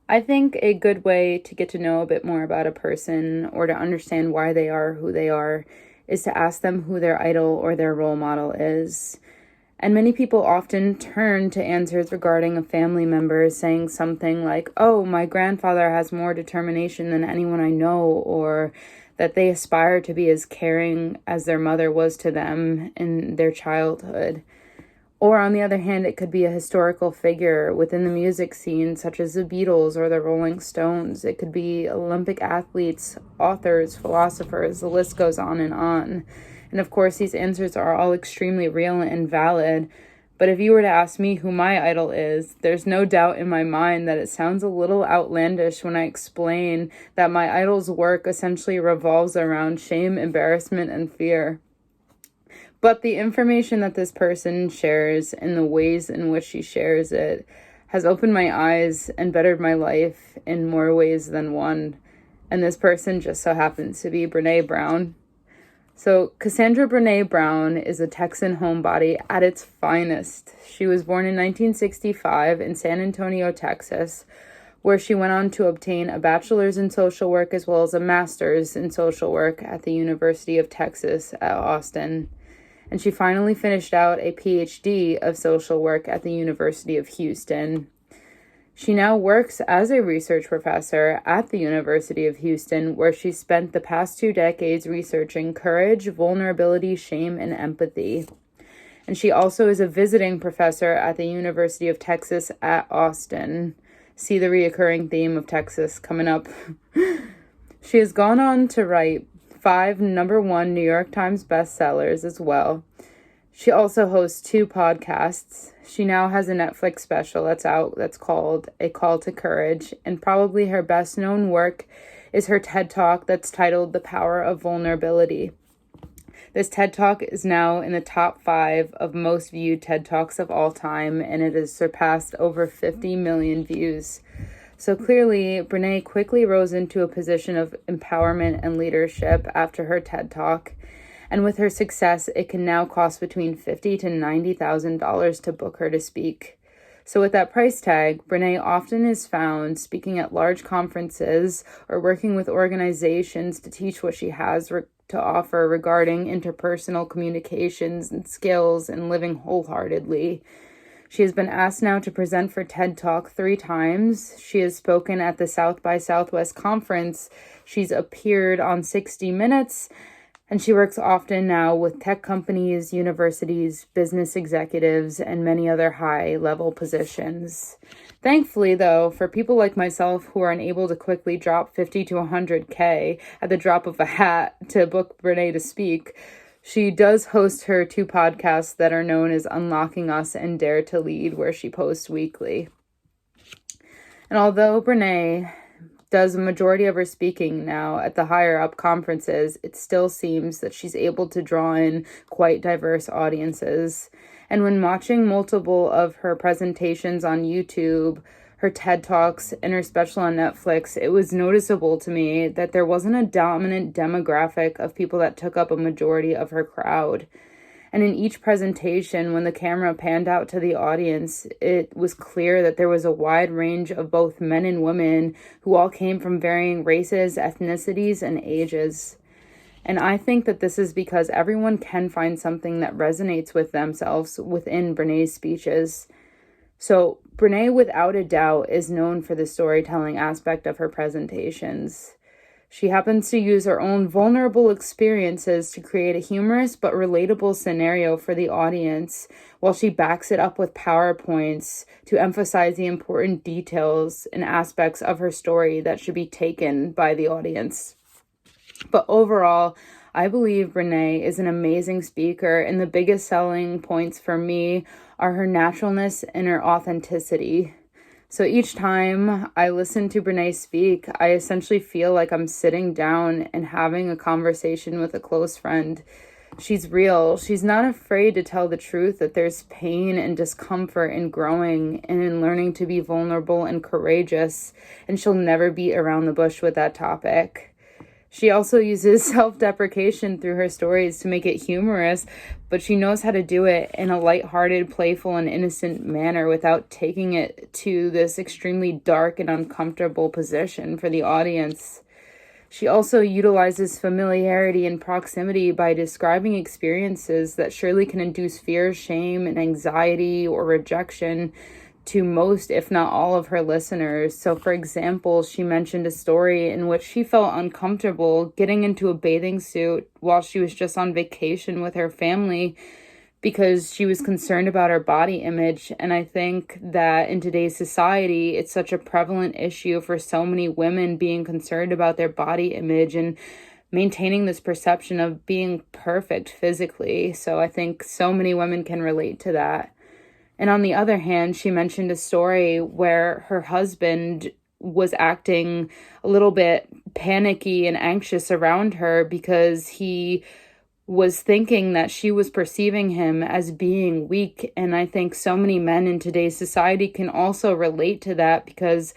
I think a good way to get to know a bit more about a person or to understand why they are who they are is to ask them who their idol or their role model is. And many people often turn to answers regarding a family member saying something like, oh, my grandfather has more determination than anyone I know, or that they aspire to be as caring as their mother was to them in their childhood. Or on the other hand, it could be a historical figure within the music scene, such as the Beatles or the Rolling Stones. It could be Olympic athletes, authors, philosophers, the list goes on and on. And of course, these answers are all extremely real and valid. But if you were to ask me who my idol is, there's no doubt in my mind that it sounds a little outlandish when I explain that my idol's work essentially revolves around shame, embarrassment, and fear. But the information that this person shares and the ways in which she shares it has opened my eyes and bettered my life in more ways than one. And this person just so happens to be Brené Brown. So Cassandra Brené Brown is a Texan homebody at its finest. She was born in 1965 in San Antonio, Texas, where she went on to obtain a bachelor's in social work as well as a master's in social work at the University of Texas at Austin. And she finally finished out a PhD of social work at the University of Houston. She now works as a research professor at the University of Houston, where she spent the past 2 decades researching courage, vulnerability, shame, and empathy. And she also is a visiting professor at the University of Texas at Austin. See the reoccurring theme of Texas coming up. She has gone on to write 5 #1 New York Times bestsellers as well. She also hosts 2 podcasts. She now has a Netflix special that's out that's called A Call to Courage, and probably her best known work is her TED Talk that's titled The Power of Vulnerability. This TED Talk is now in the top 5 of most viewed TED Talks of all time, and it has surpassed over 50 million views. So clearly, Brené quickly rose into a position of empowerment and leadership after her TED Talk. And with her success, it can now cost between $50,000 to $90,000 to book her to speak. So with that price tag, Brené often is found speaking at large conferences or working with organizations to teach what she has to offer regarding interpersonal communications and skills and living wholeheartedly. She has been asked now to present for TED Talk 3 times. She has spoken at the South by Southwest conference. She's appeared on 60 Minutes, and she works often now with tech companies, universities, business executives, and many other high-level positions. Thankfully, though, for people like myself who are unable to quickly drop 50 to 100K at the drop of a hat to book Brené to speak, she does host her 2 podcasts that are known as Unlocking Us and Dare to Lead, where she posts weekly. And although Brené does a majority of her speaking now at the higher up conferences, it still seems that she's able to draw in quite diverse audiences. And when watching multiple of her presentations on YouTube, her TED Talks, and her special on Netflix, it was noticeable to me that there wasn't a dominant demographic of people that took up a majority of her crowd. And in each presentation, when the camera panned out to the audience, it was clear that there was a wide range of both men and women who all came from varying races, ethnicities, and ages. And I think that this is because everyone can find something that resonates with themselves within Brené's speeches. So Brené, without a doubt, is known for the storytelling aspect of her presentations. She happens to use her own vulnerable experiences to create a humorous but relatable scenario for the audience, while she backs it up with PowerPoints to emphasize the important details and aspects of her story that should be taken by the audience. But overall, I believe Brené is an amazing speaker, and the biggest selling points for me are her naturalness and her authenticity. So each time I listen to Brené speak, I essentially feel like I'm sitting down and having a conversation with a close friend. She's real. She's not afraid to tell the truth that there's pain and discomfort in growing and in learning to be vulnerable and courageous, and she'll never beat around the bush with that topic. She also uses self-deprecation through her stories to make it humorous, but she knows how to do it in a lighthearted, playful, and innocent manner without taking it to this extremely dark and uncomfortable position for the audience. She also utilizes familiarity and proximity by describing experiences that surely can induce fear, shame, and anxiety or rejection to most, if not all, of her listeners. So, for example, she mentioned a story in which she felt uncomfortable getting into a bathing suit while she was just on vacation with her family because she was concerned about her body image. And I think that in today's society, it's such a prevalent issue for so many women being concerned about their body image and maintaining this perception of being perfect physically. So I think so many women can relate to that. And on the other hand, she mentioned a story where her husband was acting a little bit panicky and anxious around her because he was thinking that she was perceiving him as being weak. And I think so many men in today's society can also relate to that because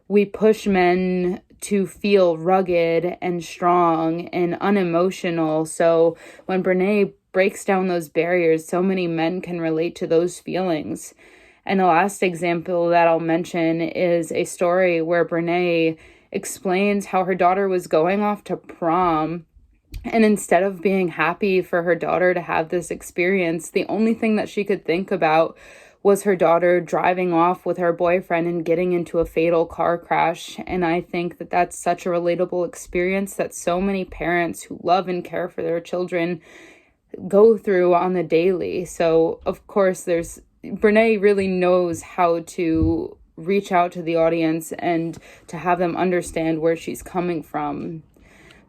we push men to feel rugged and strong and unemotional. So when Brené breaks down those barriers, so many men can relate to those feelings. And the last example that I'll mention is a story where Brené explains how her daughter was going off to prom. And instead of being happy for her daughter to have this experience, the only thing that she could think about was her daughter driving off with her boyfriend and getting into a fatal car crash. And I think that that's such a relatable experience that so many parents who love and care for their children go through on the daily. So, of course, Brené really knows how to reach out to the audience and to have them understand where she's coming from.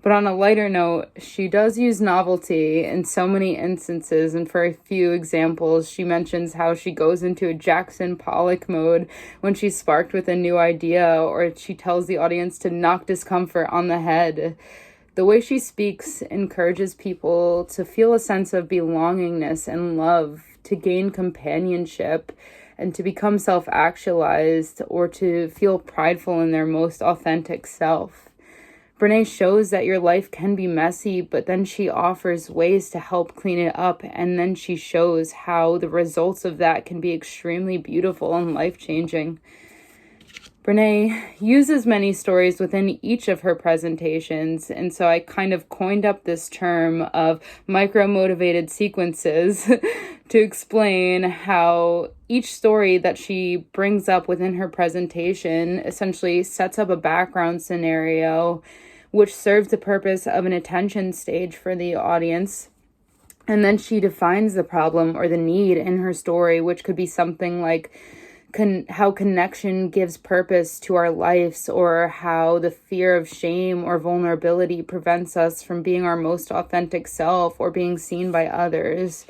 But on a lighter note, she does use novelty in so many instances. And for a few examples, she mentions how she goes into a Jackson Pollock mode when she's sparked with a new idea, or she tells the audience to knock discomfort on the head. The way she speaks encourages people to feel a sense of belongingness and love, to gain companionship, and to become self-actualized, or to feel prideful in their most authentic self. Brené shows that your life can be messy, but then she offers ways to help clean it up, and then she shows how the results of that can be extremely beautiful and life-changing. Brené uses many stories within each of her presentations, and so I kind of coined up this term of micro-motivated sequences to explain how each story that she brings up within her presentation essentially sets up a background scenario which serves the purpose of an attention stage for the audience. And then she defines the problem or the need in her story, which could be something like how connection gives purpose to our lives, or how the fear of shame or vulnerability prevents us from being our most authentic self or being seen by others.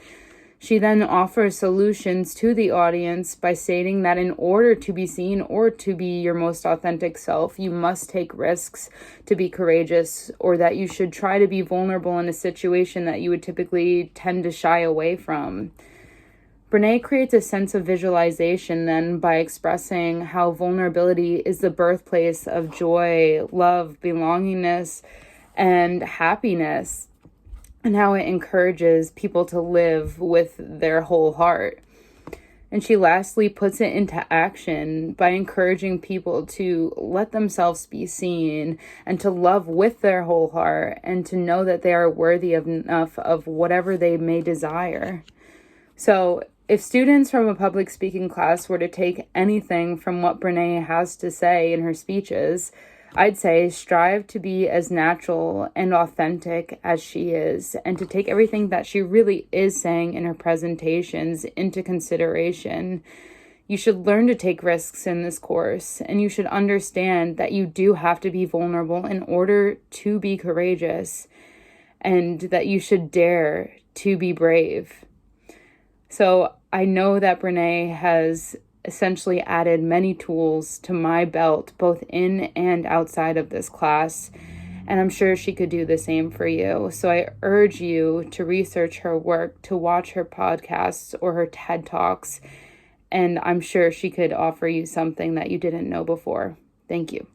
She then offers solutions to the audience by stating that in order to be seen or to be your most authentic self, you must take risks to be courageous, or that you should try to be vulnerable in a situation that you would typically tend to shy away from. Brené creates a sense of visualization then by expressing how vulnerability is the birthplace of joy, love, belongingness, and happiness, and how it encourages people to live with their whole heart. And she lastly puts it into action by encouraging people to let themselves be seen and to love with their whole heart and to know that they are worthy of enough of whatever they may desire. So if students from a public speaking class were to take anything from what Brené has to say in her speeches, I'd say strive to be as natural and authentic as she is, and to take everything that she really is saying in her presentations into consideration. You should learn to take risks in this course, and you should understand that you do have to be vulnerable in order to be courageous, and that you should dare to be brave. So I know that Brené has essentially added many tools to my belt, both in and outside of this class, and I'm sure she could do the same for you. So I urge you to research her work, to watch her podcasts or her TED Talks, and I'm sure she could offer you something that you didn't know before. Thank you.